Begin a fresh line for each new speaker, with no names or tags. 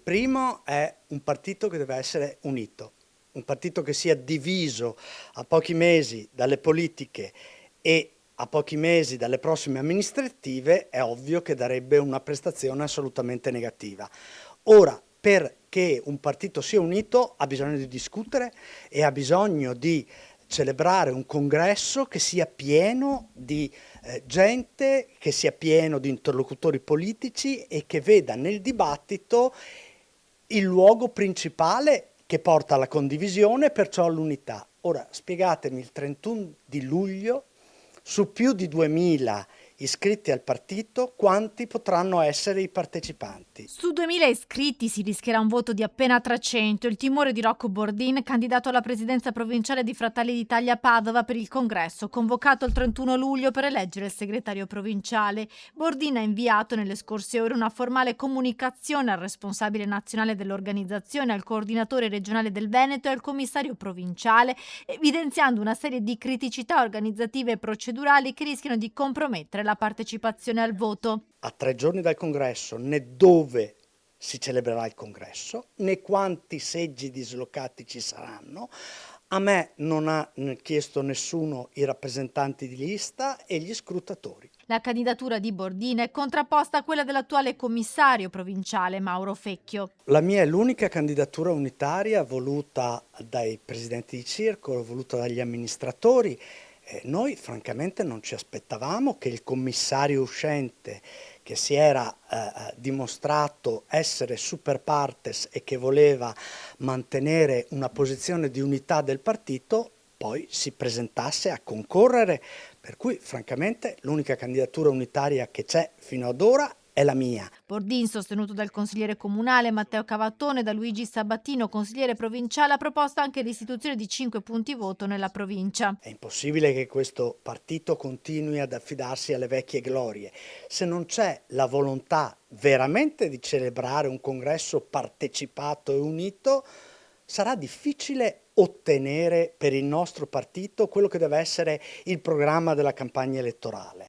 primo è un partito che deve essere unito, un partito che sia diviso a pochi mesi dalle politiche e a pochi mesi dalle prossime amministrative è ovvio che darebbe una prestazione assolutamente negativa. Ora, perché un partito sia unito ha bisogno di discutere e ha bisogno di celebrare un congresso che sia pieno di gente, che sia pieno di interlocutori politici e che veda nel dibattito il luogo principale che porta alla condivisione, perciò all'unità. Ora, spiegatemi il 31 di luglio, su più di 2000 iscritti al partito, quanti potranno essere i partecipanti?
Su 2000 iscritti si rischierà un voto di appena 300. Il timore di Rocco Bordin, candidato alla presidenza provinciale di Fratelli d'Italia a Padova per il congresso, convocato il 31 luglio per eleggere il segretario provinciale. Bordin ha inviato nelle scorse ore una formale comunicazione al responsabile nazionale dell'organizzazione, al coordinatore regionale del Veneto e al commissario provinciale, evidenziando una serie di criticità organizzative e procedurali che rischiano di compromettere la partecipazione al voto.
A 3 giorni dal congresso, né dove si celebrerà il congresso, né quanti seggi dislocati ci saranno. A me non ha chiesto nessuno i rappresentanti di lista e gli scrutatori.
La candidatura di Bordin è contrapposta a quella dell'attuale commissario provinciale Mauro Fecchio.
La mia è l'unica candidatura unitaria voluta dai presidenti di circolo, voluta dagli amministratori. Noi francamente non ci aspettavamo che il commissario uscente, che si era dimostrato essere super partes e che voleva mantenere una posizione di unità del partito, poi si presentasse a concorrere, per cui francamente l'unica candidatura unitaria che c'è fino ad ora è la mia.
Bordin, sostenuto dal consigliere comunale Matteo Cavattone e da Luigi Sabatino, consigliere provinciale, ha proposto anche l'istituzione di 5 punti voto nella provincia.
È impossibile che questo partito continui ad affidarsi alle vecchie glorie. Se non c'è la volontà veramente di celebrare un congresso partecipato e unito, sarà difficile ottenere per il nostro partito quello che deve essere il programma della campagna elettorale.